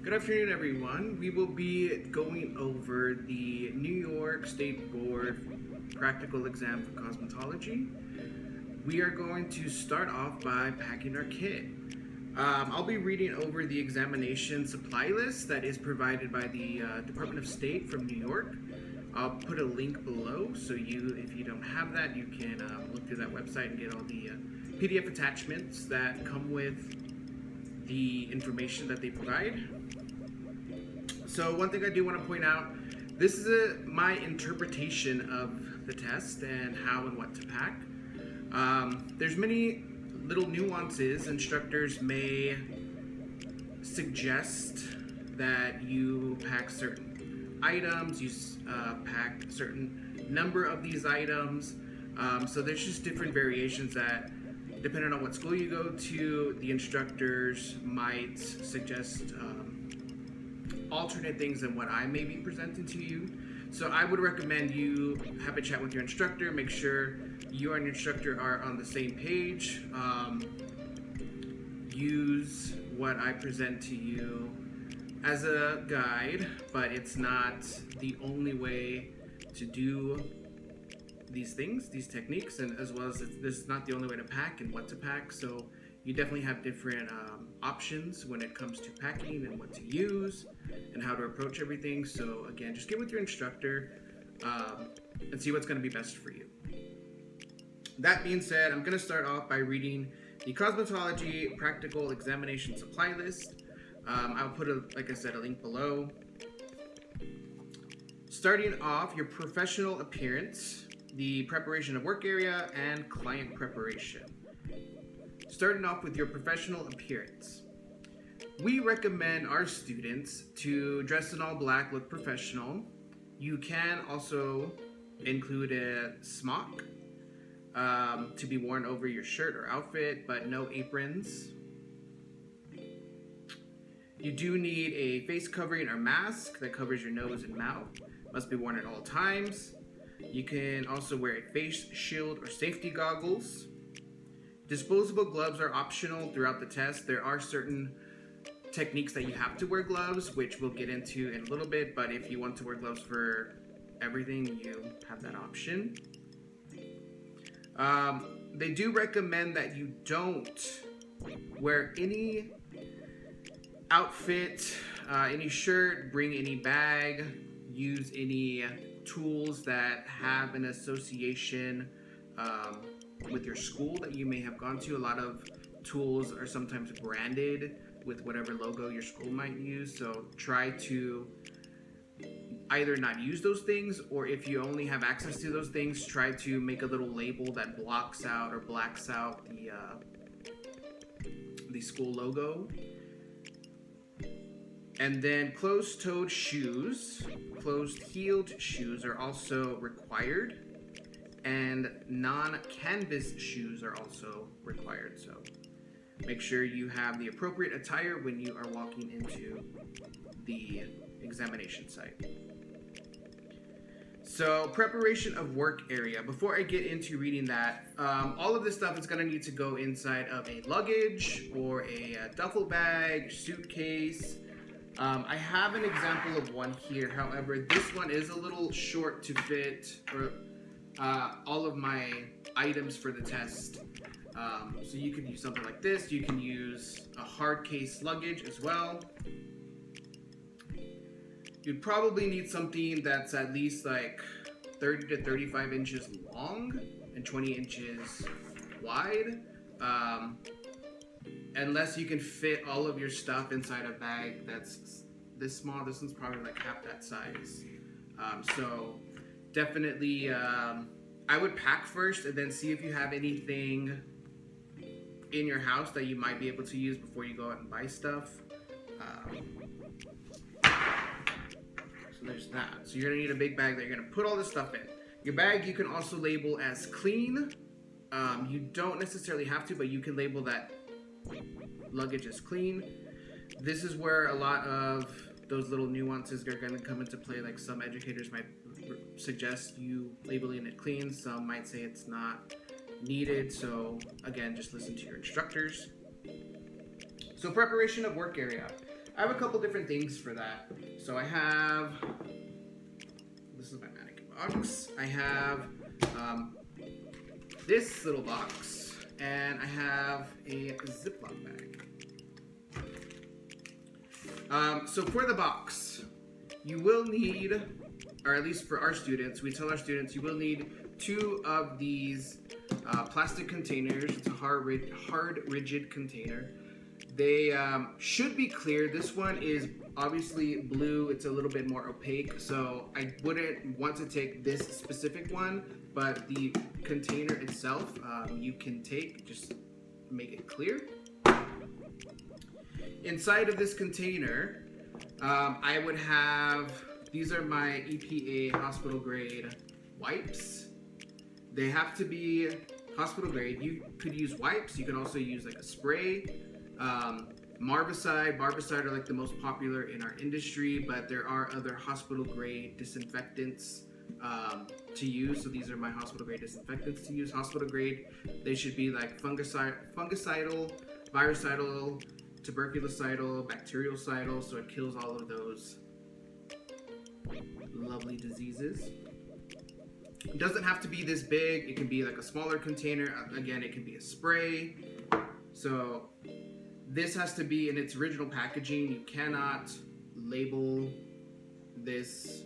Good afternoon, everyone. We will be going over the New York State Board practical exam for cosmetology. We are going to start off by packing our kit. I'll be reading over the examination supply list that is provided by the Department of State from New York. I'll put a link below, so if you don't have that, you can look through that website and get all the PDF attachments that come with the information that they provide. So one thing I do want to point out, this is my interpretation of the test and how and what to pack. There's many little nuances. Instructors may suggest that you pack certain items, you pack a certain number of these items. So there's just different variations that, depending on what school you go to, the instructors might suggest alternate things than what I may be presenting to you. So I would recommend you have a chat with your instructor, make sure you and your instructor are on the same page. Use what I present to you as a guide, but it's not the only way to do these things, these techniques, and as well as this is not the only way to pack and what to pack. So you definitely have different options when it comes to packing and what to use and how to approach everything. So again, just get with your instructor and see what's going to be best for you. That being said, I'm going to start off by reading the Cosmetology Practical Examination Supply List. I'll put, like I said, a link below. Starting off, your professional appearance, the preparation of work area, and client preparation. Starting off with your professional appearance. We recommend our students to dress in all black, look professional. You can also include a smock to be worn over your shirt or outfit, but no aprons. You do need a face covering or mask that covers your nose and mouth. Must be worn at all times. You can also wear a face shield or safety goggles. Disposable gloves are optional throughout the test. There are certain techniques that you have to wear gloves, which we'll get into in a little bit, but if you want to wear gloves for everything, you have that option. They do recommend that you don't wear any outfit, any shirt, bring any bag, use any tools that have an association with your school that you may have gone to. A lot of tools are sometimes branded with whatever logo your school might use, so try to either not use those things, or if you only have access to those things, try to make a little label that blocks out or blacks out the school logo. And then closed-toed shoes, closed-heeled shoes are also required, and non-canvas shoes are also required. So make sure you have the appropriate attire when you are walking into the examination site. So preparation of work area. Before I get into reading that, all of this stuff is going to need to go inside of a luggage or a duffel bag, suitcase. I have an example of one here. However, this one is a little short to fit all of my items for the test. So you could use something like this. You can use a hard case luggage as well. You'd probably need something that's at least like 30 to 35 inches long and 20 inches wide. Unless you can fit all of your stuff inside a bag that's this small. This one's probably like half that size. So definitely, I would pack first and then see if you have anything in your house that you might be able to use before you go out and buy stuff. So there's that. So you're gonna need a big bag that you're gonna put all this stuff in. Your bag you can also label as clean. You don't necessarily have to, but you can label that luggage as clean. This is where a lot of those little nuances are going to come into play. Like some educators might suggest you labeling it clean, some might say it's not needed. So again, just listen to your instructors. So preparation of work area. I have a couple different things for that. So I have, this is my mannequin box. I have this little box, and I have a Ziploc bag. So for the box, you will need, or at least for our students, we tell our students you will need 2 of these plastic containers. It's a hard rigid container. They should be clear. This one is obviously blue. It's a little bit more opaque, so I wouldn't want to take this specific one, but the container itself you can take, just make it clear. Inside of this container, I would have, these are my EPA hospital grade wipes. They have to be hospital grade. You could use wipes. You can also use like a spray. Barbicide are like the most popular in our industry, but there are other hospital grade disinfectants to use. So these are my hospital grade disinfectants to use. Hospital grade, they should be like fungicidal, virucidal, tuberculocidal, bactericidal, so it kills all of those lovely diseases. It doesn't have to be this big. It can be like a smaller container. Again, it can be a spray. So this has to be in its original packaging. You cannot label this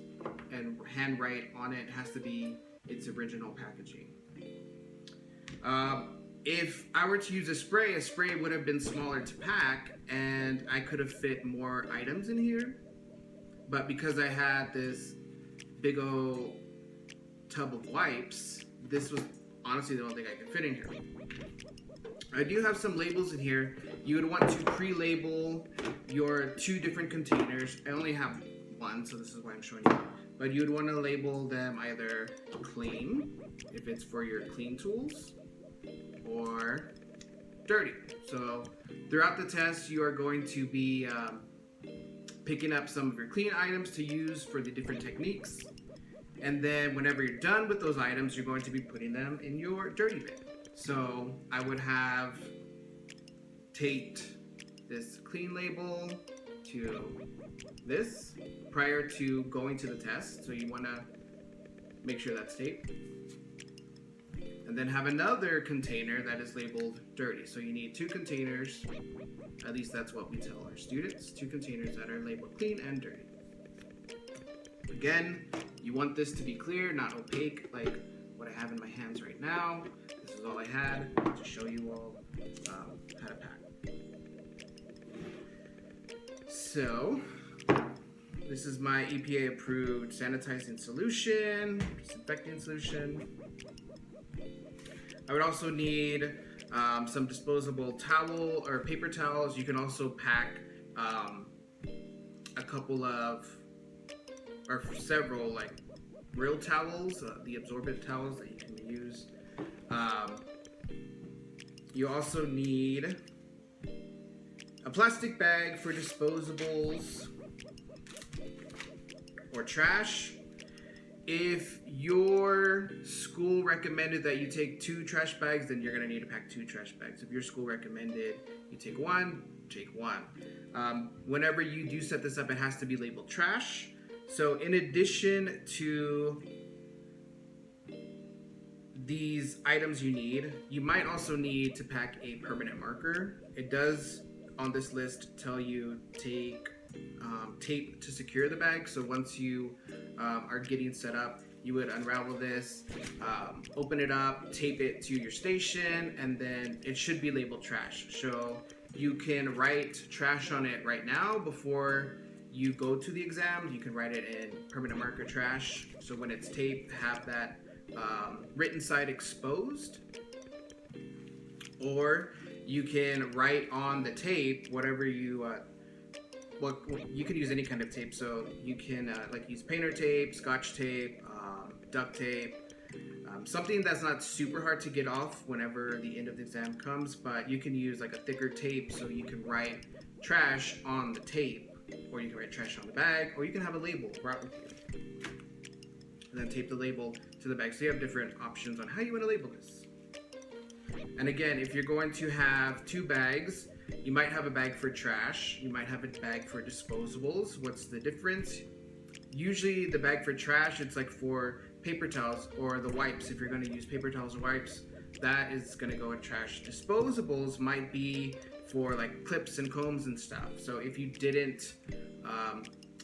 and handwrite on it. It has to be its original packaging. If I were to use a spray would have been smaller to pack, and I could have fit more items in here. But because I had this big old tub of wipes, this was honestly the only thing I could fit in here. I do have some labels in here. You would want to pre-label your 2 different containers. I only have one, so this is why I'm showing you. But you would want to label them either clean, if it's for your clean tools, or dirty. So throughout the test, you are going to be picking up some of your clean items to use for the different techniques. And then whenever you're done with those items, you're going to be putting them in your dirty bin. So I would have taped this clean label to this prior to going to the test. So you want to make sure that's taped. And then have another container that is labeled dirty. So you need 2 containers. At least that's what we tell our students. 2 containers that are labeled clean and dirty. Again, you want this to be clear, not opaque like what I have in my hands right now. This is all I had to show you all how to pack. So, this is my EPA approved sanitizing solution, disinfecting solution. I would also need some disposable towel or paper towels. You can also pack a couple of, or several like real towels, the absorbent towels that you can use. You also need a plastic bag for disposables or trash. If your school recommended that you take 2 trash bags, then you're going to need to pack 2 trash bags. If your school recommended you take 1, take 1. Whenever you do set this up, it has to be labeled trash. So in addition to these items you might also need to pack a permanent marker. It does on this list tell you take tape to secure the bag. So once you are getting set up, you would unravel this, open it up, tape it to your station, and then it should be labeled trash. So you can write trash on it right now before you go to the exam. You can write it in permanent marker trash. So when it's taped, have that written side exposed. Or you can write on the tape whatever you well, you can use any kind of tape. So you can like use painter tape, scotch tape, duct tape, something that's not super hard to get off whenever the end of the exam comes. But you can use like a thicker tape, so you can write trash on the tape, or you can write trash on the bag, or you can have a label brought with you and then tape the label to the bag. So you have different options on how you want to label this. And again, if you're going to have 2 bags, You might have a bag for trash. You might have a bag for disposables. What's the difference? Usually the bag for trash, it's like for paper towels or the wipes. If you're going to use paper towels or wipes, that is going to go in trash. Disposables might be for like clips and combs and stuff. So if you didn't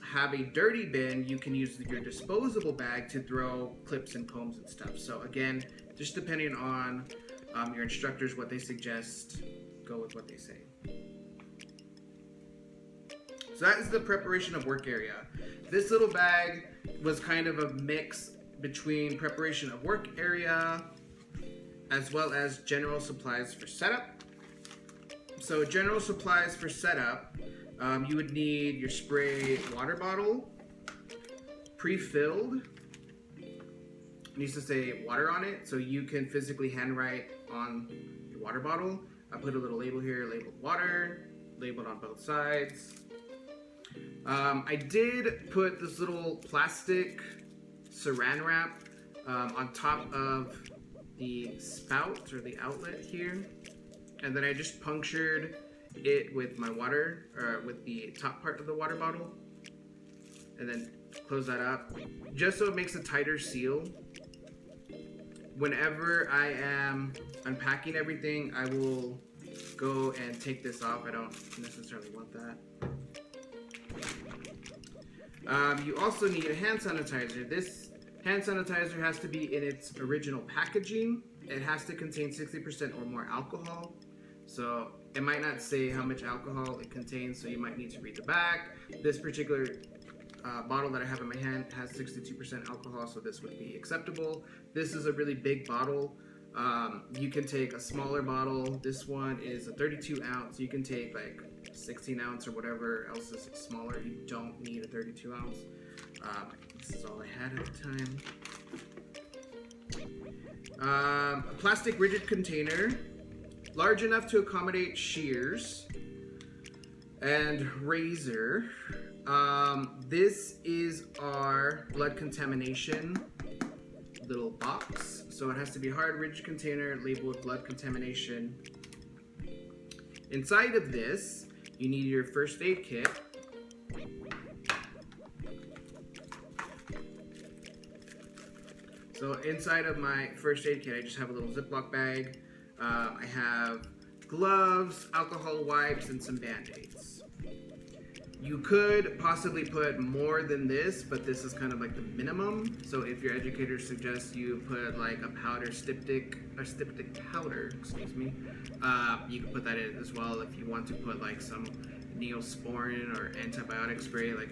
have a dirty bin, you can use your disposable bag to throw clips and combs and stuff. So again, just depending on your instructors, what they suggest, go with what they say. So that is the preparation of work area. This little bag was kind of a mix between preparation of work area as well as general supplies for setup. So general supplies for setup, you would need your spray water bottle, pre-filled. It needs to say water on it, so you can physically handwrite on your water bottle. I put a little label here, labeled water, labeled on both sides. I did put this little plastic saran wrap on top of the spout or the outlet here, and then I just punctured it with my water, or with the top part of the water bottle, and then close that up just so it makes a tighter seal. Whenever I am unpacking everything, I will go and take this off. I don't necessarily want that. You also need a hand sanitizer. This hand sanitizer has to be in its original packaging. It has to contain 60% or more alcohol. So it might not say how much alcohol it contains, so you might need to read the back. This particular bottle that I have in my hand has 62% alcohol, so this would be acceptable. This is a really big bottle. You can take a smaller bottle. This one is a 32 ounce. You can take like 16 ounce or whatever else is smaller. You don't need a 32 ounce. This is all I had at the time. A plastic rigid container, large enough to accommodate shears and razor. This is our blood contamination little box. So it has to be hard, rigid container labeled with blood contamination. Inside of this, you need your first aid kit. So inside of my first aid kit, I just have a little Ziploc bag. I have gloves, alcohol wipes, and some Band-Aids. You could possibly put more than this, but this is kind of like the minimum. So if your educator suggests you put like a powder styptic powder, excuse me, you can put that in as well. If you want to put like some Neosporin or antibiotic spray, like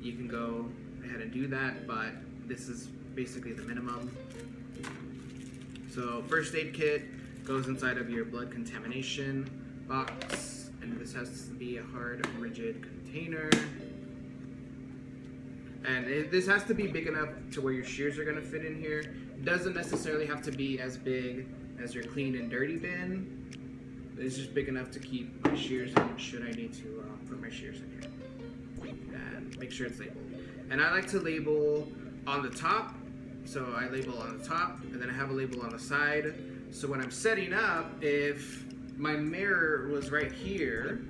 you can go ahead and do that, but this is basically the minimum. So first aid kit goes inside of your blood contamination box, and this has to be a hard, rigid container. And this has to be big enough to where your shears are going to fit in here. It doesn't necessarily have to be as big as your clean and dirty bin. It's just big enough to keep my shears in should I need to put my shears in here. And make sure it's labeled. And I like to label on the top. So I label on the top, and then I have a label on the side. So when I'm setting up, if my mirror was right here,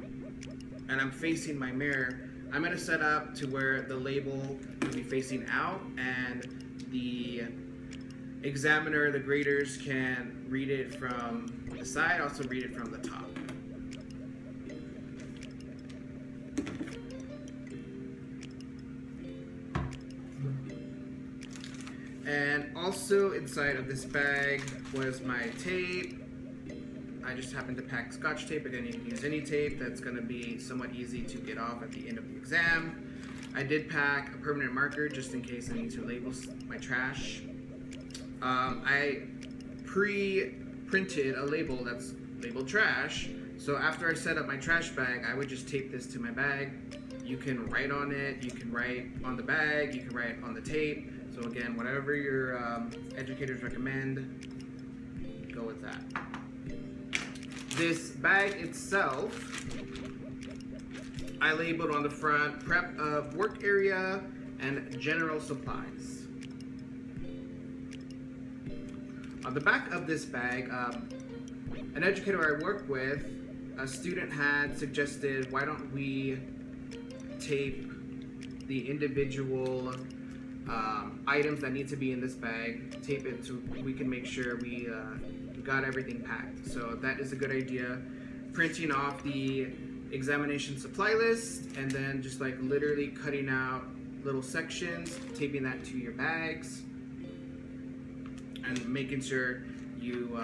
and I'm facing my mirror, I'm going to set up to where the label will be facing out, and the examiner, the graders, can read it from the side, also read it from the top. And also inside of this bag was my tape. I just happened to pack Scotch tape. Again, you can use any tape. That's going to be somewhat easy to get off at the end of the exam. I did pack a permanent marker just in case I need to label my trash. I pre-printed a label that's labeled trash. So after I set up my trash bag, I would just tape this to my bag. You can write on it. You can write on the bag. You can write on the tape. So again, whatever your educators recommend, go with that. This bag itself, I labeled on the front, prep of work area and general supplies. On the back of this bag, an educator I work with a student had suggested, why don't we tape the individual items that need to be in this bag, tape it so we can make sure we got everything packed. So that is a good idea. Printing off the examination supply list and then just like literally cutting out little sections, taping that to your bags, and making sure you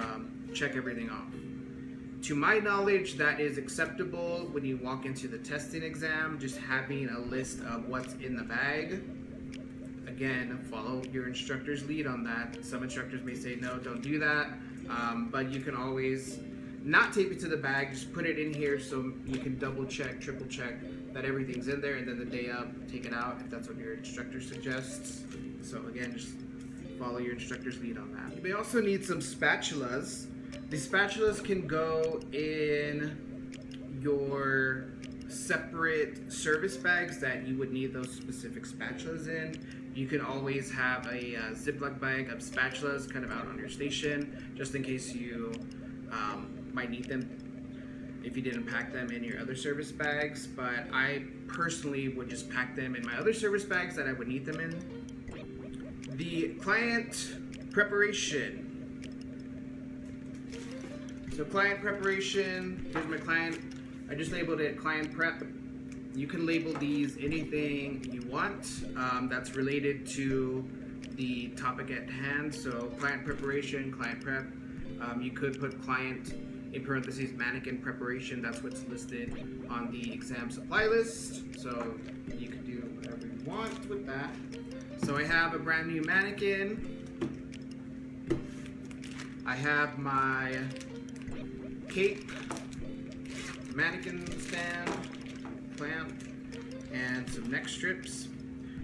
check everything off. To my knowledge, that is acceptable when you walk into the testing exam, just having a list of what's in the bag. Again, follow your instructor's lead on that. Some instructors may say, no, don't do that. But you can always not tape it to the bag, just put it in here so you can double check, triple check that everything's in there, and then the day up, take it out if that's what your instructor suggests. So again, just follow your instructor's lead on that. You may also need some spatulas. The spatulas can go in your separate service bags that you would need those specific spatulas in. You can always have a Ziploc bag of spatulas kind of out on your station, just in case you might need them if you didn't pack them in your other service bags. But I personally would just pack them in my other service bags that I would need them in. The client preparation. So client preparation, here's my client. I just labeled it client prep. You can label these anything you want that's related to the topic at hand. So client preparation, client prep. You could put client in parentheses mannequin preparation. That's what's listed on the exam supply list. So you can do whatever you want with that. So I have a brand new mannequin. I have my cape, mannequin stand, clamp, and some neck strips.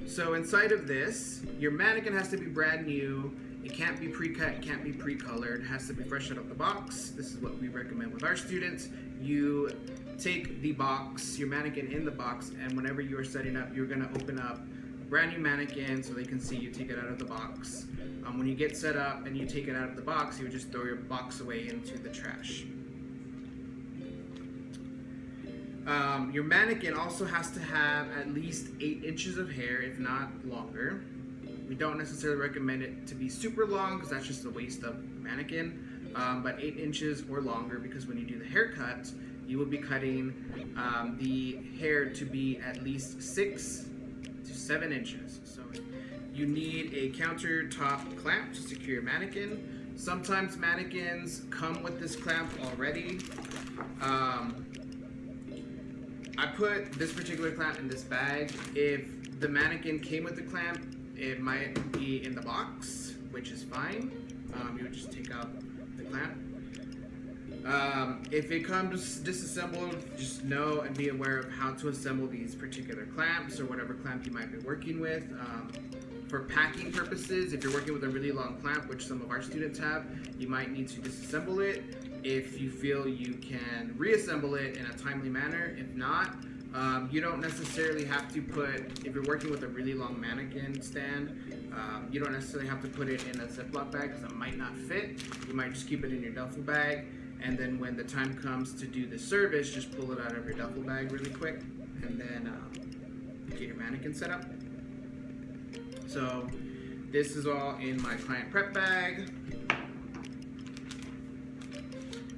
So inside of this, your mannequin has to be brand new. It can't be pre-cut, can't be pre-colored, it has to be fresh out of the box. This is what we recommend with our students. You take the box, your mannequin in the box, and whenever you are setting up, you're gonna open up a brand new mannequin so they can see you take it out of the box. When you get set up and you take it out of the box, you would just throw your box away into the trash. Your mannequin also has to have at least 8 inches of hair, if not longer. We don't necessarily recommend it to be super long because that's just a waste of mannequin, but 8 inches or longer, because when you do the haircut, you will be cutting the hair to be at least 6 to 7 inches. So you need a countertop clamp to secure your mannequin. Sometimes mannequins come with this clamp already. I put this particular clamp in this bag. If the mannequin came with the clamp, it might be in the box, which is fine. You would just take out the clamp. If it comes disassembled, just know and be aware of how to assemble these particular clamps or whatever clamp you might be working with. For packing purposes, if you're working with a really long clamp, which some of our students have, you might need to disassemble it. If you feel you can reassemble it in a timely manner. If not, you don't necessarily have to put, if you're working with a really long mannequin stand, you don't necessarily have to put it in a Ziploc bag because it might not fit. You might just keep it in your duffel bag, and then when the time comes to do the service, just pull it out of your duffel bag really quick, and then get your mannequin set up. So this is all in my client prep bag.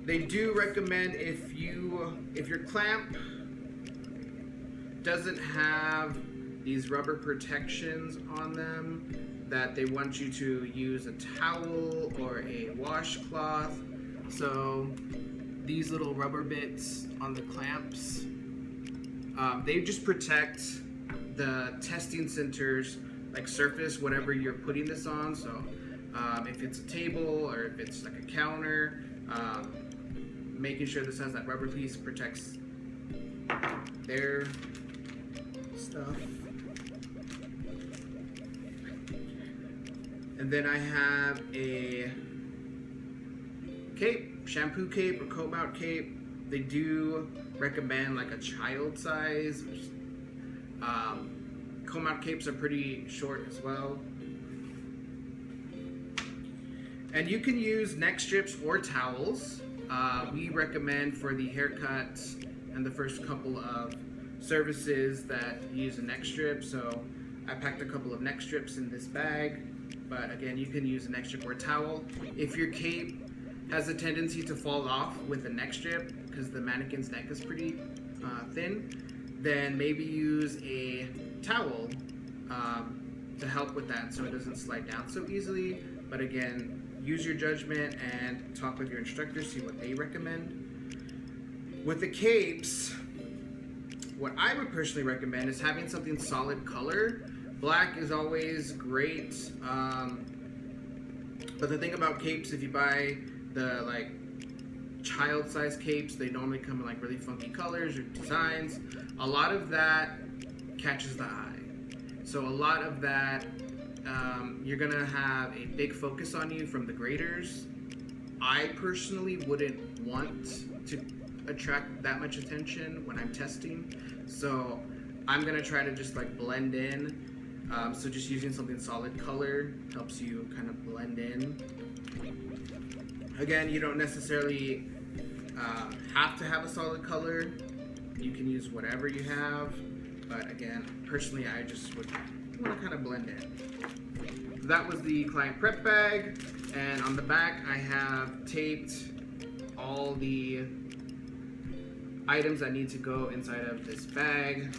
They do recommend if your clamp doesn't have these rubber protections on them, that they want you to use a towel or a washcloth. So these little rubber bits on the clamps, they just protect the testing center's like surface, whatever you're putting this on. So if it's a table or if it's like a counter, making sure this has that rubber piece protects their stuff. And then I have a cape, shampoo cape or comb out cape. They do recommend like a child size. Comb out capes are pretty short as well. And you can use neck strips or towels. We recommend for the haircuts and the first couple of services that use a neck strip. So I packed a couple of neck strips in this bag, but again, you can use a neck strip or a towel. If your cape has a tendency to fall off with a neck strip because the mannequin's neck is pretty thin, then maybe use a towel to help with that so it doesn't slide down so easily. But again, use your judgment and talk with your instructor, see what they recommend. With the capes, what I would personally recommend is having something solid color. Black is always great, but the thing about capes, if you buy the like child-size capes, they normally come in like really funky colors or designs. A lot of that catches the eye. So a lot of that, you're gonna have a big focus on you from the graders. I personally wouldn't want to attract that much attention when I'm testing, so I'm gonna try to just like blend in. So just using something solid color helps you kind of blend in. Again, you don't necessarily have to have a solid color. You can use whatever you have, but again, personally, I just would want to kind of blend in. That was the client prep bag, and on the back I have taped all the items that need to go inside of this bag.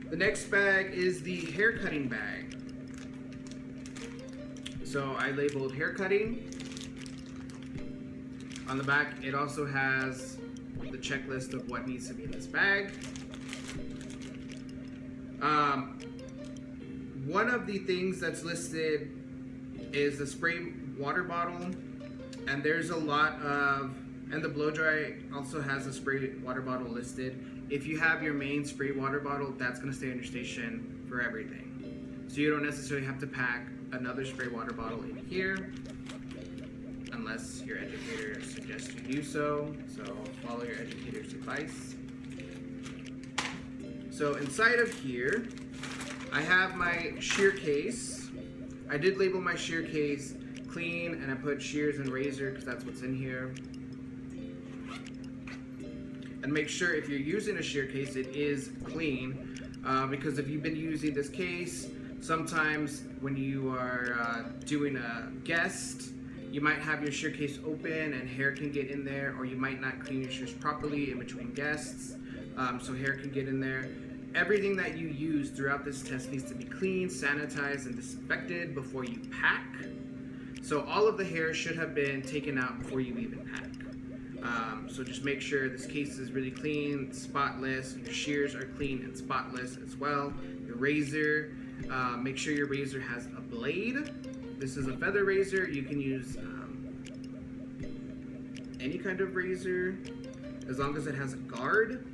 The next bag is the hair cutting bag. So I labeled hair cutting. On the back, it also has the checklist of what needs to be in this bag. One of the things that's listed is the spray water bottle, and there's a lot of, and the blow dry also has a spray water bottle listed. If you have your main spray water bottle, that's going to stay on your station for everything. So you don't necessarily have to pack another spray water bottle in here, unless your educator suggests you do so. So follow your educator's advice. So inside of here, I have my shear case. I did label my shear case clean, and I put shears and razor because that's what's in here. And make sure if you're using a shear case, it is clean, because if you've been using this case, sometimes when you are doing a guest, you might have your shear case open and hair can get in there, or you might not clean your shears properly in between guests, so hair can get in there. Everything that you use throughout this test needs to be cleaned, sanitized, and disinfected before you pack. So all of the hair should have been taken out before you even pack. So just make sure this case is really clean, spotless. Your shears are clean and spotless as well. Your razor, make sure your razor has a blade. This is a feather razor. You can use any kind of razor as long as it has a guard.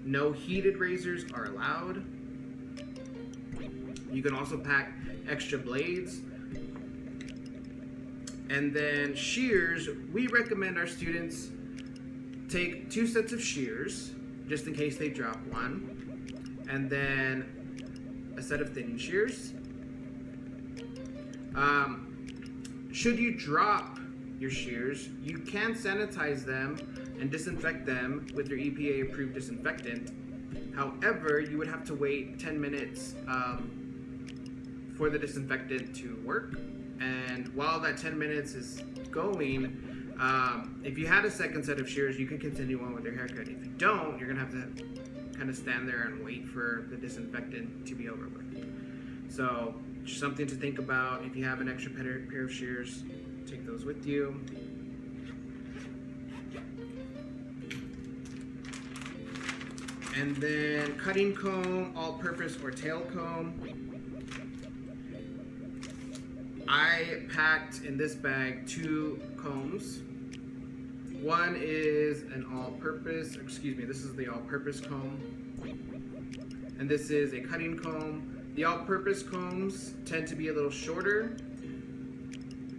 No heated razors are allowed. You can also pack extra blades. And then shears, we recommend our students take 2 sets of shears, just in case they drop one, and then a set of thinning shears. Should you drop your shears, you can sanitize them and disinfect them with your EPA-approved disinfectant. However, you would have to wait 10 minutes for the disinfectant to work. And while that 10 minutes is going, if you had a second set of shears, you can continue on with your haircut. If you don't, you're gonna have to kind of stand there and wait for the disinfectant to be over with. So just something to think about. If you have an extra pair of shears, take those with you. And then cutting comb, all-purpose or tail comb. I packed in this bag 2 combs. One is an all-purpose, this is the all-purpose comb. And this is a cutting comb. The all-purpose combs tend to be a little shorter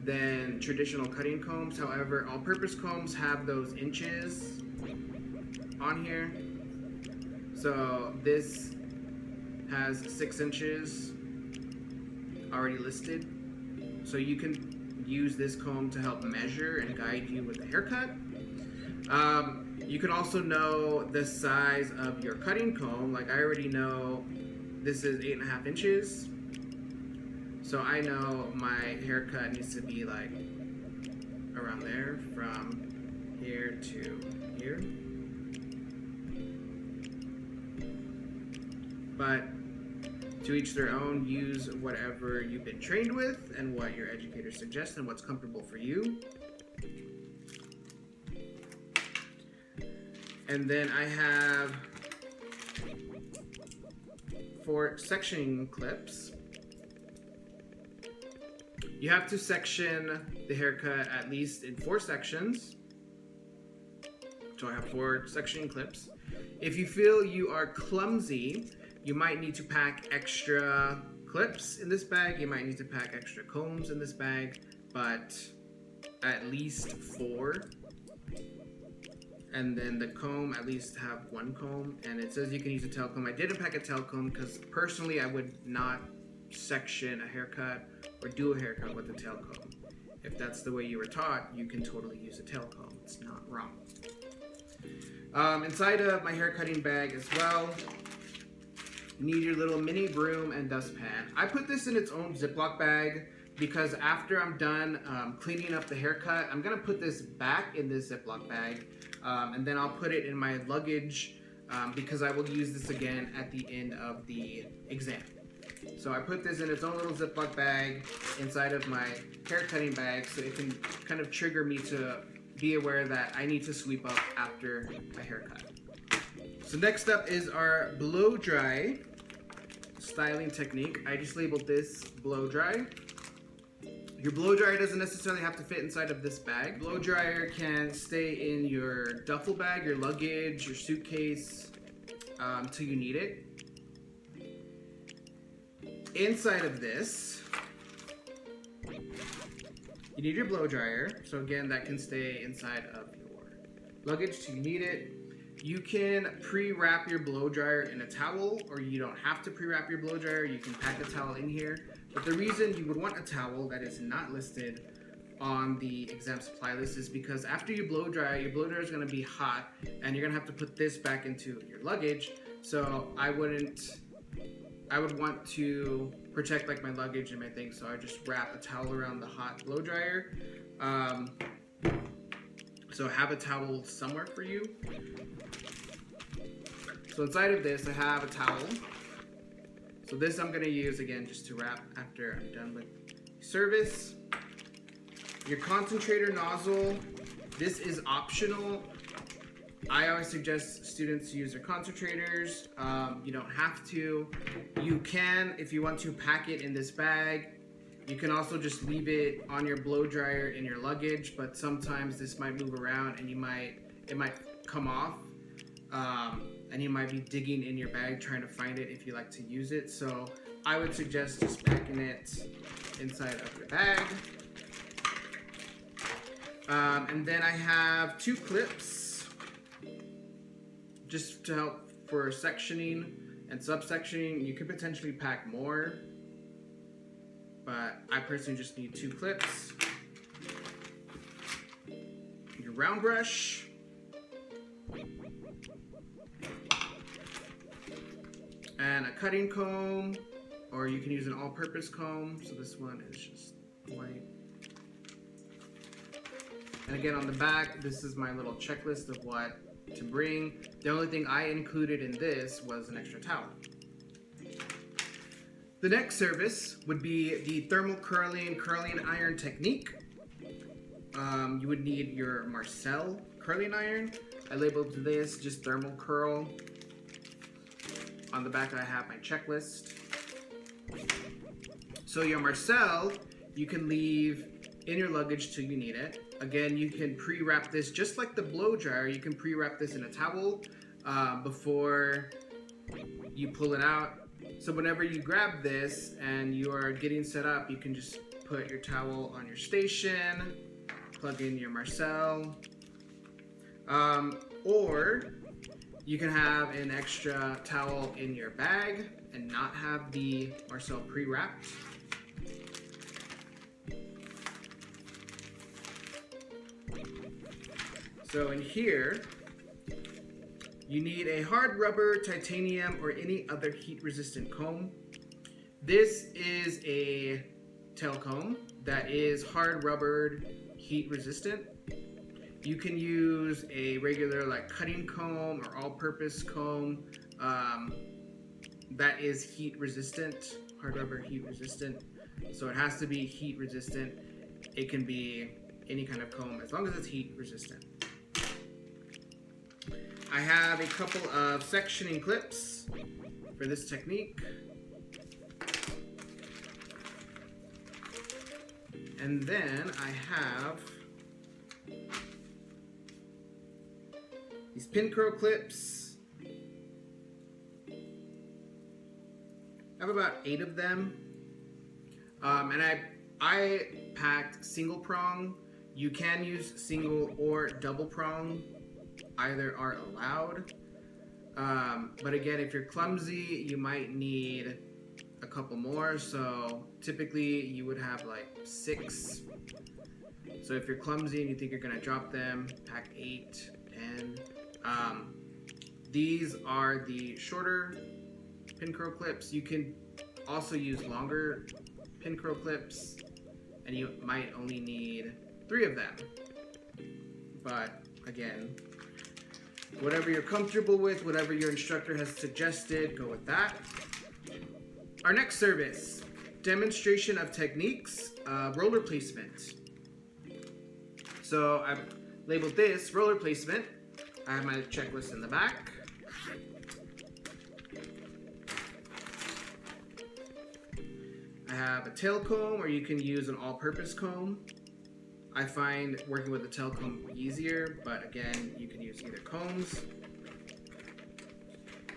than traditional cutting combs. However, all-purpose combs have those inches on here. So this has 6 inches already listed. So you can use this comb to help measure and guide you with the haircut. You can also know the size of your cutting comb. Like I already know this is 8.5 inches. So I know my haircut needs to be like around there from here to here. But to each their own, use whatever you've been trained with and what your educator suggests and what's comfortable for you. And then I have 4 sectioning clips. You have to section the haircut at least in 4 sections. So I have 4 sectioning clips. If you feel you are clumsy, you might need to pack extra clips in this bag. You might need to pack extra combs in this bag, but at least 4. And then the comb, at least have 1 comb. And it says you can use a tail comb. I didn't pack a tail comb because personally I would not section a haircut or do a haircut with a tail comb. If that's the way you were taught, you can totally use a tail comb. It's not wrong. Inside of my hair cutting bag as well, you need your little mini broom and dustpan. I put this in its own Ziploc bag because after I'm done cleaning up the haircut, I'm gonna put this back in this Ziploc bag and then I'll put it in my luggage because I will use this again at the end of the exam. So I put this in its own little Ziploc bag inside of my hair cutting bag so it can kind of trigger me to be aware that I need to sweep up after my haircut. So next up is our blow dry styling technique. I just labeled this blow dry. Your blow dryer doesn't necessarily have to fit inside of this bag. Blow dryer can stay in your duffel bag, your luggage, your suitcase until you need it. Inside of this, you need your blow dryer. So again, that can stay inside of your luggage till you need it. You can pre-wrap your blow dryer in a towel, or you don't have to pre-wrap your blow dryer. You can pack a towel in here. But the reason you would want a towel that is not listed on the exam supply list is because after you blow dry, your blow dryer is going to be hot, and you're going to have to put this back into your luggage. So I would want to protect like my luggage and my things, so I just wrap a towel around the hot blow dryer. So have a towel somewhere for you. So inside of this, I have a towel. So this I'm gonna use again just to wrap after I'm done with service. Your concentrator nozzle, this is optional. I always suggest students use their concentrators. You don't have to. You can, if you want to, pack it in this bag. You can also just leave it on your blow dryer in your luggage, but sometimes this might move around and it might come off. And you might be digging in your bag trying to find it if you like to use it. So I would suggest just packing it inside of your bag. And then I have 2 clips just to help for sectioning and subsectioning. You could potentially pack more, but I personally just need 2 clips. Your round brush. And a cutting comb, or you can use an all-purpose comb. So this one is just white. And again, on the back, this is my little checklist of what to bring. The only thing I included in this was an extra towel. The next service would be the thermal curling iron technique. You would need your Marcel curling iron. I labeled this just thermal curl. On the back I have my checklist. So your Marcel, you can leave in your luggage till you need it. Again, you can pre-wrap this just like the blow dryer. You can pre-wrap this in a towel before you pull it out. So whenever you grab this and you are getting set up, you can just put your towel on your station, plug in your Marcel, or you can have an extra towel in your bag and not have the Marcel pre-wrapped. So in here, you need a hard rubber, titanium, or any other heat-resistant comb. This is a tail comb that is hard rubbered, heat-resistant. You can use a regular like cutting comb or all-purpose comb that is heat-resistant, hard rubber, heat-resistant. So it has to be heat-resistant. It can be any kind of comb as long as it's heat-resistant. I have a couple of sectioning clips for this technique. And then I have these pin curl clips. I have about 8 of them. And I packed single prong. You can use single or double prong. Either are allowed. But again, if you're clumsy, you might need a couple more. So typically you would have like 6. So if you're clumsy and you think you're gonna drop them, pack 8, 10. These are the shorter pin curl clips. You can also use longer pin curl clips, and you might only need 3 of them. But again, whatever you're comfortable with, whatever your instructor has suggested, go with that. Our next service, demonstration of techniques, roller placement. So I've labeled this roller placement. I have my checklist in the back. I have a tail comb, or you can use an all-purpose comb. I find working with a tail comb easier, but again, you can use either combs.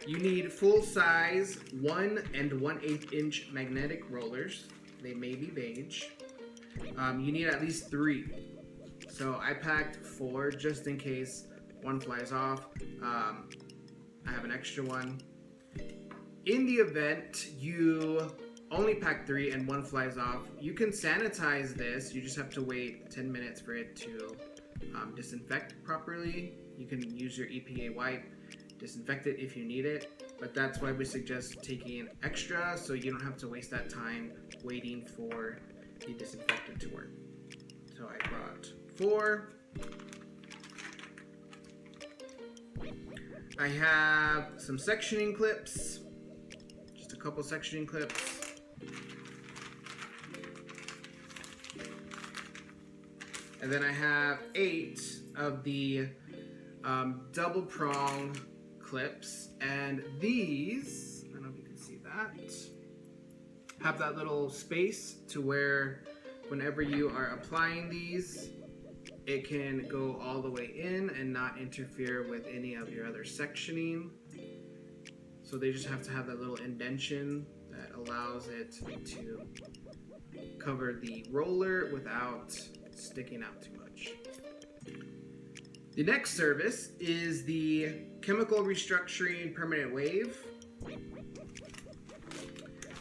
You need full-size 1 1/8 inch magnetic rollers. They may be beige. You need at least 3. So I packed 4 just in case one flies off. I have an extra one. In the event you only pack 3 and one flies off, you can sanitize this. You just have to wait 10 minutes for it to disinfect properly. You can use your EPA wipe, disinfect it if you need it, but that's why we suggest taking an extra so you don't have to waste that time waiting for the disinfectant to work. So I brought 4. I have some sectioning clips, just a couple sectioning clips. And then I have 8 of the double prong clips, and these, I don't know if you can see that, have that little space to where whenever you are applying these, it can go all the way in and not interfere with any of your other sectioning. So they just have to have that little indentation that allows it to cover the roller without sticking out too much. The next service is the chemical restructuring permanent wave.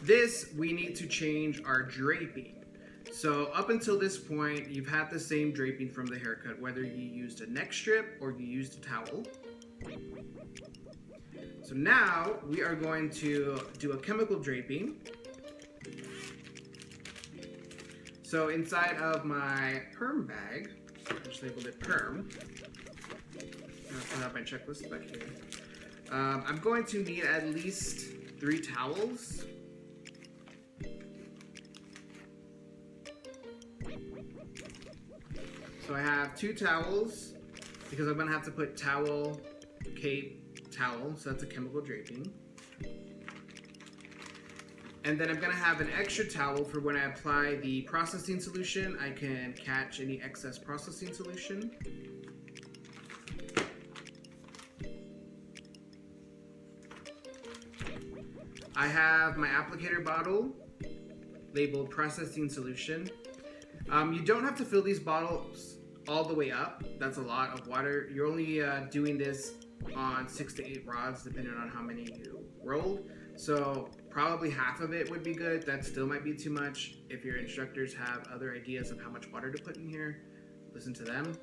This, we need to change our draping. So up until this point, you've had the same draping from the haircut, whether you used a neck strip or you used a towel. So now we are going to do a chemical draping. So inside of my perm bag, I just labeled it perm. I also have my checklist back here. I'm going to need at least 3 towels. So I have 2 towels because I'm gonna have to put towel, cape, towel, so that's a chemical draping. And then I'm gonna have an extra towel for when I apply the processing solution. I can catch any excess processing solution. I have my applicator bottle labeled processing solution. You don't have to fill these bottles all the way up. That's a lot of water. You're only doing this on 6 to 8 rods depending on how many you rolled. So probably half of it would be good. That still might be too much. If your instructors have other ideas of how much water to put in here, listen to them.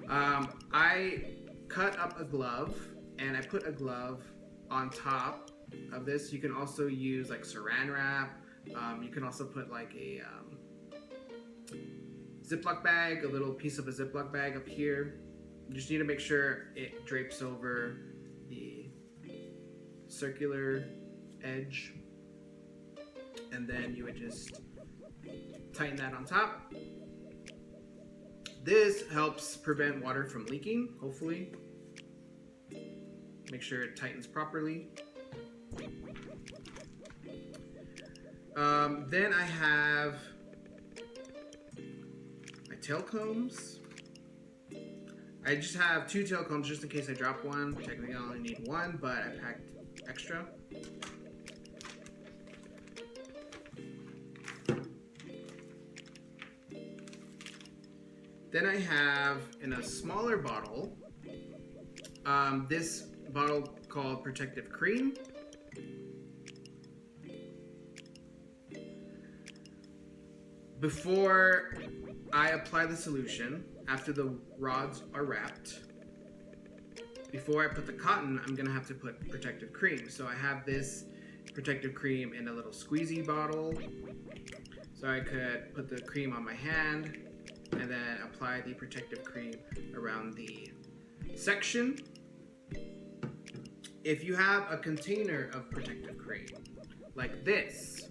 I cut up a glove and I put a glove on top of this. You can also use like saran wrap. You can also put like a Ziploc bag, a little piece of a Ziploc bag up here. You just need to make sure it drapes over the circular edge, and then you would just tighten that on top. This helps prevent water from leaking, hopefully. Make sure it tightens properly. Then I have my tail combs. I just have 2 tail combs just in case I drop one. Technically I only need 1, but I packed extra. Then I have, in a smaller bottle, this bottle called Protective Cream. Before I apply the solution, after the rods are wrapped, before I put the cotton, I'm gonna have to put protective cream. So I have this protective cream in a little squeezy bottle, so I could put the cream on my hand and then apply the protective cream around the section. If you have a container of protective cream, like this,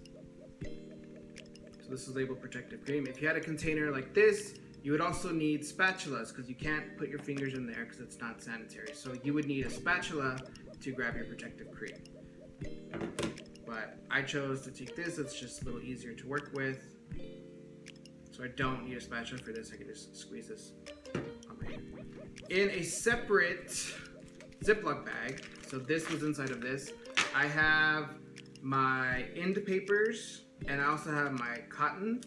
so this is labeled protective cream. If you had a container like this, you would also need spatulas because you can't put your fingers in there because it's not sanitary. So you would need a spatula to grab your protective cream. But I chose to take this, it's just a little easier to work with. So I don't need a spatula for this, I can just squeeze this on my hand. In a separate Ziploc bag, so this was inside of this, I have my end papers and I also have my cotton.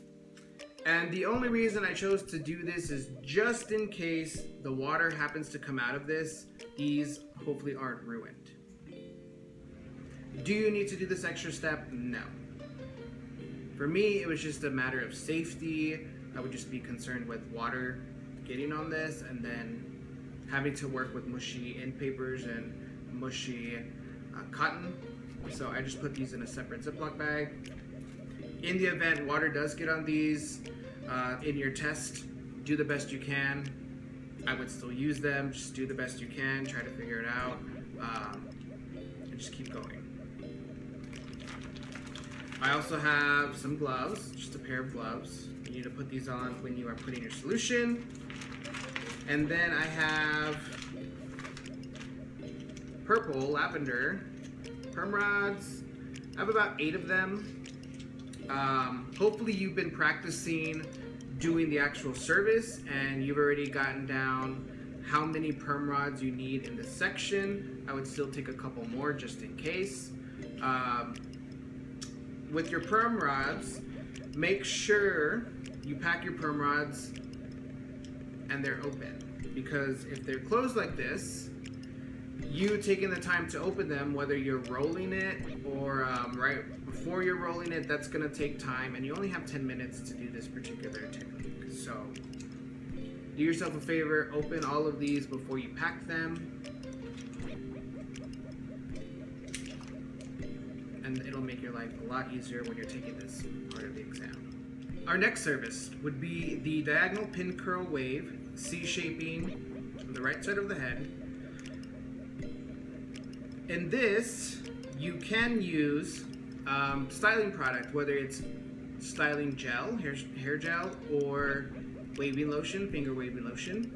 And the only reason I chose to do this is just in case the water happens to come out of this, these hopefully aren't ruined. Do you need to do this extra step? No. For me, it was just a matter of safety. I would just be concerned with water getting on this and then having to work with mushy end papers and mushy cotton. So I just put these in a separate Ziploc bag. In the event water does get on these in your test, do the best you can. I would still use them, just do the best you can, try to figure it out, and just keep going. I also have some gloves, just a pair of gloves. You need to put these on when you are putting your solution. And then I have purple, lavender, Perm Rods. I have about 8 of them. Hopefully you've been practicing doing the actual service and you've already gotten down how many Perm Rods you need in this section. I would still take a couple more just in case. With your Perm Rods, make sure you pack your Perm Rods and they're open, because if they're closed like this, you taking the time to open them, whether you're rolling it or right before you're rolling it, that's going to take time, and you only have 10 minutes to do this particular technique. So do yourself a favor, open all of these before you pack them, and it'll make your life a lot easier when you're taking this part of the exam. Our next service would be the diagonal pin curl wave, C-shaping on the right side of the head. In this, you can use styling product, whether it's styling gel, hair gel, or waving lotion, finger waving lotion.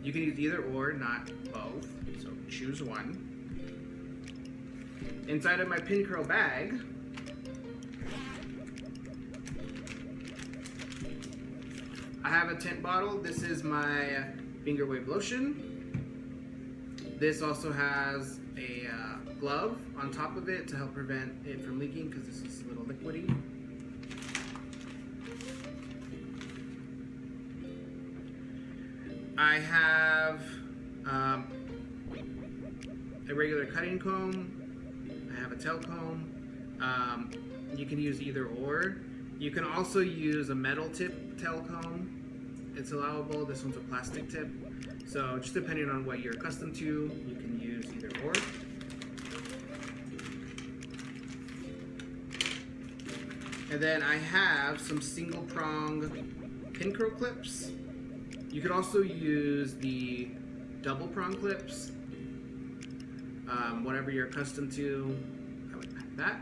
You can use either or, not both, so choose one. Inside of my pin curl bag, I have a tint bottle. This is my finger wave lotion. This also has a glove on top of it to help prevent it from leaking because this is a little liquidy. I have a regular cutting comb. I have a tail comb. You can use either or. You can also use a metal tip tail comb it's allowable. This one's a plastic tip. So just depending on what you're accustomed to, you can use either or. And then I have some single prong pin curl clips. You could also use the double prong clips. Whatever you're accustomed to, I would pack that.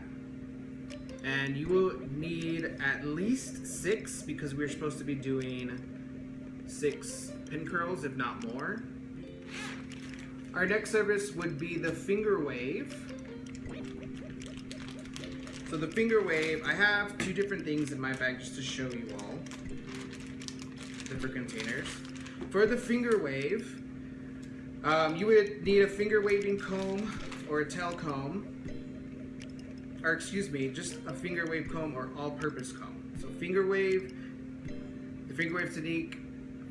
And you will need at least 6 because we're supposed to be doing 6 pin curls, if not more. Our next service would be the finger wave. So the finger wave, I have 2 different things in my bag just to show you all. Different containers. For the finger wave, you would need a finger waving comb or a tail comb, or excuse me, just a finger wave comb or all-purpose comb. So finger wave, the finger wave technique,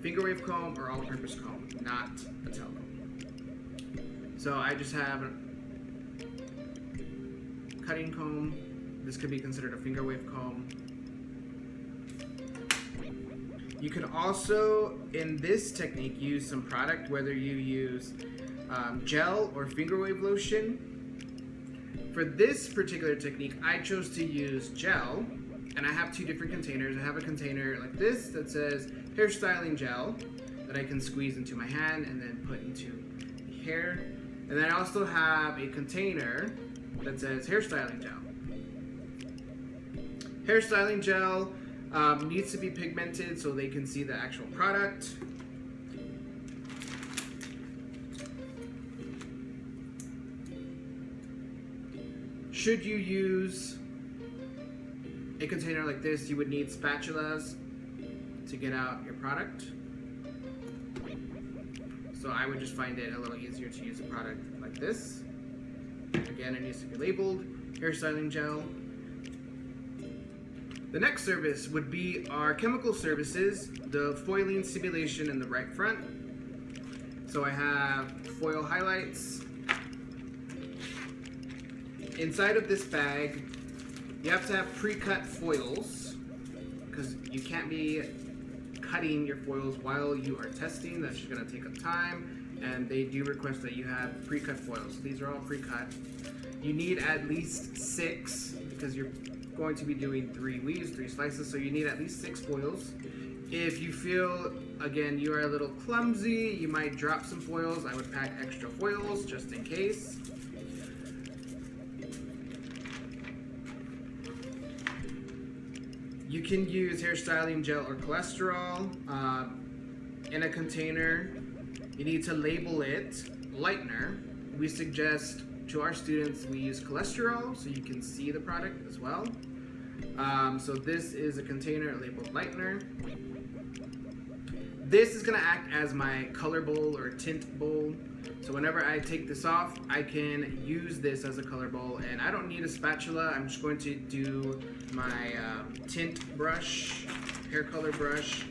finger wave comb or all-purpose comb, not a tail comb. So I just have a cutting comb. This could be considered a finger wave comb. You can also, in this technique, use some product, whether you use gel or finger wave lotion. For this particular technique, I chose to use gel, and I have 2 different containers. I have a container like this that says hairstyling gel that I can squeeze into my hand and then put into the hair. And then I also have a container that says hairstyling gel. Hairstyling gel needs to be pigmented so they can see the actual product. Should you use a container like this, you would need spatulas to get out your product. So I would just find it a little easier to use a product like this. Again, it needs to be labeled hairstyling gel. The next service would be our chemical services, the foiling simulation in the right front. So I have foil highlights. Inside of this bag, you have to have pre-cut foils because you can't be cutting your foils while you are testing. That's just going to take up time, and they do request that you have pre-cut foils. These are all pre-cut. You need at least 6 because you're going to be doing 3 weaves, 3 slices, so you need at least 6 foils. If you feel, again, you are a little clumsy, you might drop some foils. I would pack extra foils just in case. You can use hairstyling gel or cholesterol in a container. You need to label it lightener. We suggest to our students we use cholesterol so you can see the product as well. So this is a container labeled lightener. This is going to act as my color bowl or tint bowl. So whenever I take this off, I can use this as a color bowl, and I don't need a spatula. I'm just going to do my tint brush, hair color brush.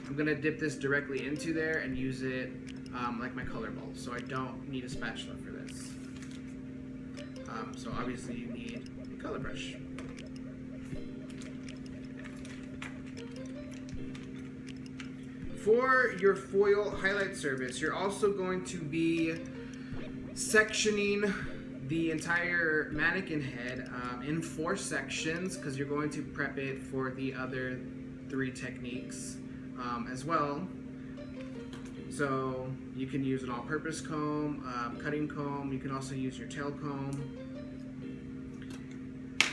I'm going to dip this directly into there and use it like my color bowl. So I don't need a spatula for this. So obviously you need a color brush. For your foil highlight service, you're also going to be sectioning the entire mannequin head in 4 sections because you're going to prep it for the other 3 techniques as well. So you can use an all-purpose comb, cutting comb. You can also use your tail comb.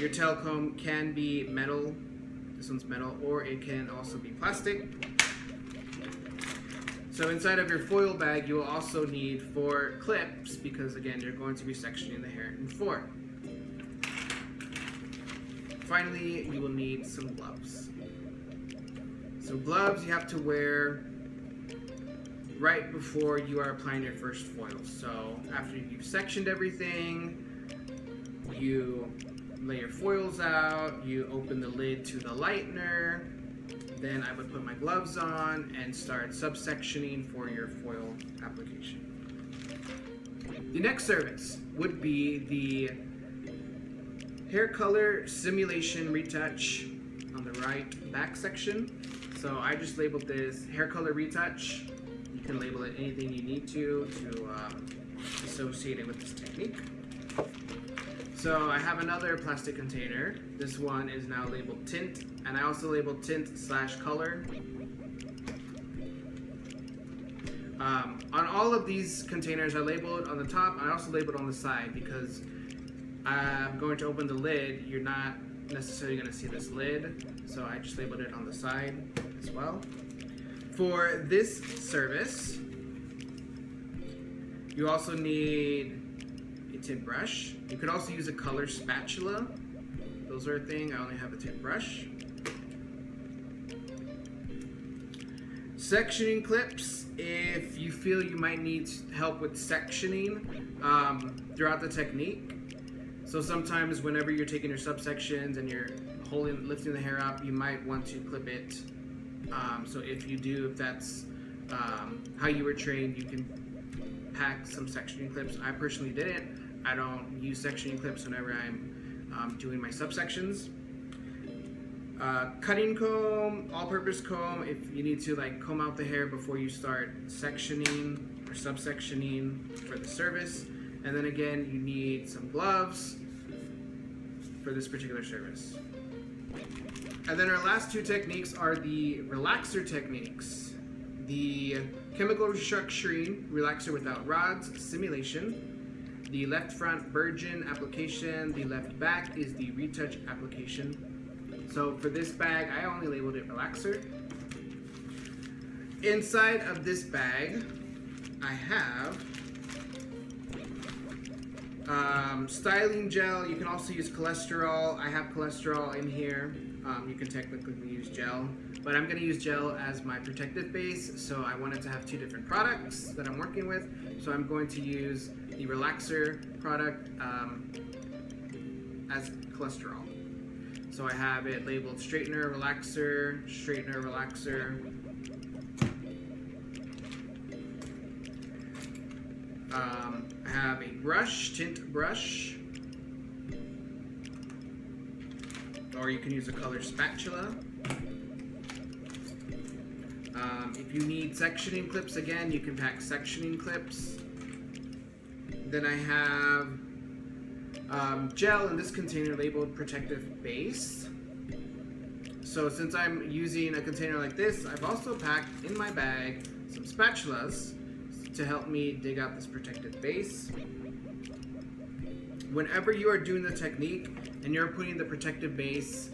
Your tail comb can be metal. This one's metal, or it can also be plastic. So inside of your foil bag, you will also need 4 clips because, again, you're going to be sectioning the hair in 4. Finally, you will need some gloves. So gloves you have to wear right before you are applying your first foil. So after you've sectioned everything, you lay your foils out, you open the lid to the lightener. Then I would put my gloves on and start subsectioning for your foil application. The next service would be the hair color simulation retouch on the right back section. So I just labeled this hair color retouch. You can label it anything you need to associate it with this technique. So I have another plastic container. This one is now labeled tint, and I also labeled tint/color. On all of these containers, I labeled on the top. I also labeled on the side because I'm going to open the lid. You're not necessarily going to see this lid, so I just labeled it on the side as well. For this service, you also need a tint brush. You could also use a color spatula. Those are a thing. I only have a tint brush. Sectioning clips. If you feel you might need help with sectioning throughout the technique. So sometimes whenever you're taking your subsections and you're lifting the hair up, you might want to clip it. So if that's how you were trained, you can pack some sectioning clips. I personally didn't. I don't use sectioning clips whenever I'm doing my subsections. Cutting comb, all-purpose comb, if you need to comb out the hair before you start sectioning or subsectioning for the service. And then again, you need some gloves for this particular service. And then our last two techniques are the relaxer techniques. The chemical restructuring relaxer without rods, simulation. The left front virgin application, the left back is the retouch application. So for this bag, I only labeled it relaxer. Inside of this bag, I have styling gel. You can also use cholesterol. I have cholesterol in here. You can technically use gel, but I'm going to use gel as my protective base, so I wanted to have two different products that I'm working with. So I'm going to use the relaxer product as cholesterol. So I have it labeled straightener, relaxer, straightener, relaxer. I have a brush, tint brush, or you can use a color spatula. If you need sectioning clips, again, you can pack sectioning clips. Then I have gel in this container labeled protective base. So since I'm using a container like this, I've also packed in my bag some spatulas to help me dig out this protective base. Whenever you are doing the technique and you're putting the protective base,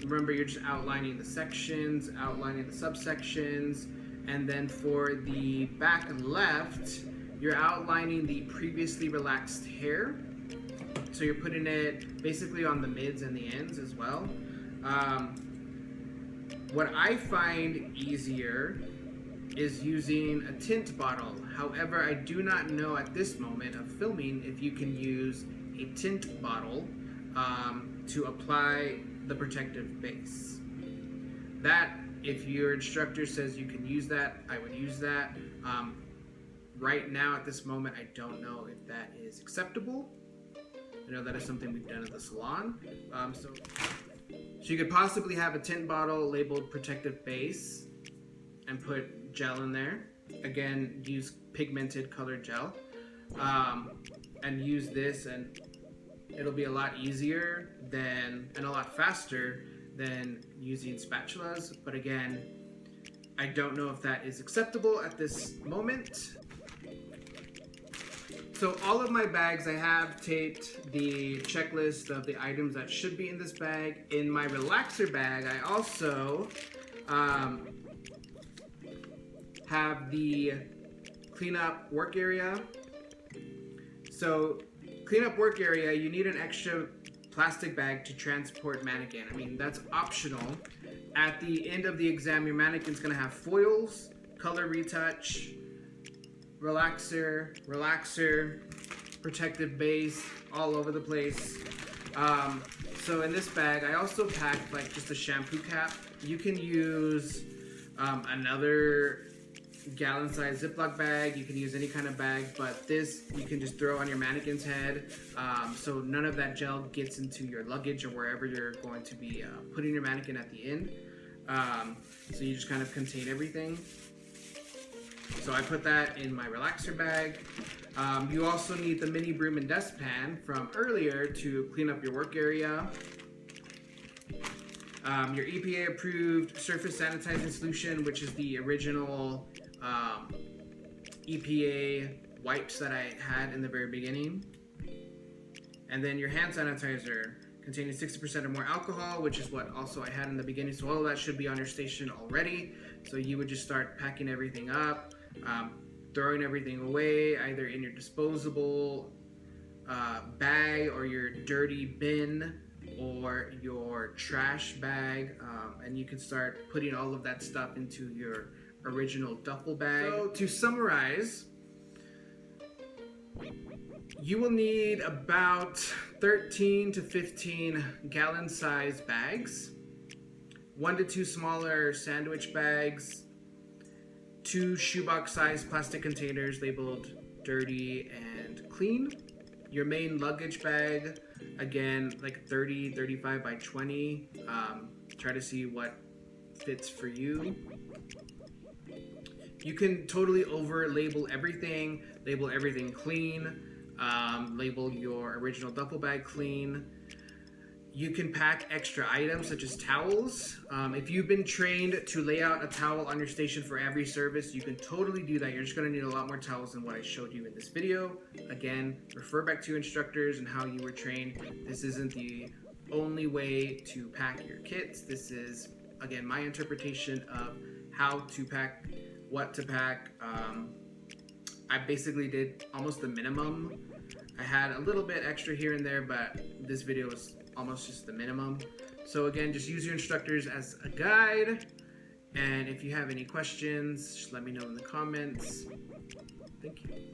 remember you're just outlining the sections, outlining the subsections, and then for the back left, you're outlining the previously relaxed hair. So you're putting it basically on the mids and the ends as well. What I find easier is using a tint bottle. However, I do not know at this moment of filming if you can use a tint bottle to apply the protective base. That, if your instructor says you can use that, I would use that. Right now at this moment, I don't know if that is acceptable. I know that is something we've done at the salon. So you could possibly have a tint bottle labeled protective base and put gel in there. Again, use pigmented colored gel. And use this, and it'll be a lot easier and a lot faster than using spatulas. But again, I don't know if that is acceptable at this moment. So all of my bags, I have taped the checklist of the items that should be in this bag. In my relaxer bag, I also have the cleanup work area. So cleanup work area, you need an extra plastic bag to transport mannequin. I mean, that's optional. At the end of the exam, your mannequin's gonna have foils, color retouch, relaxer, protective base, all over the place. So in this bag, I also packed just a shampoo cap. You can use another gallon-sized Ziploc bag. You can use any kind of bag, but this you can just throw on your mannequin's head, so none of that gel gets into your luggage or wherever you're going to be putting your mannequin at the end. So you just kind of contain everything. So I put that in my relaxer bag. You also need the mini broom and dustpan from earlier to clean up your work area. Your EPA approved surface sanitizing solution, which is the original EPA wipes that I had in the very beginning. And then your hand sanitizer containing 60% or more alcohol, which is what also I had in the beginning. So all of that should be on your station already. So you would just start packing everything up, throwing everything away, either in your disposable bag or your dirty bin or your trash bag, and you can start putting all of that stuff into your original duffel bag. So to summarize, you will need about 13 to 15 gallon size bags, 1 to 2 smaller sandwich bags, 2 shoebox size plastic containers labeled dirty and clean, your main luggage bag, again like 35 by 20. Try to see what fits for you. You can totally over label everything clean, label your original duffel bag clean. You can pack extra items such as towels. If you've been trained to lay out a towel on your station for every service, you can totally do that. You're just gonna need a lot more towels than what I showed you in this video. Again, refer back to your instructors and how you were trained. This isn't the only way to pack your kits. This is, again, my interpretation of how to pack, what to pack. I basically did almost the minimum. I had a little bit extra here and there, but this video was almost just the minimum. So again, just use your instructors as a guide. And if you have any questions, just let me know in the comments. Thank you.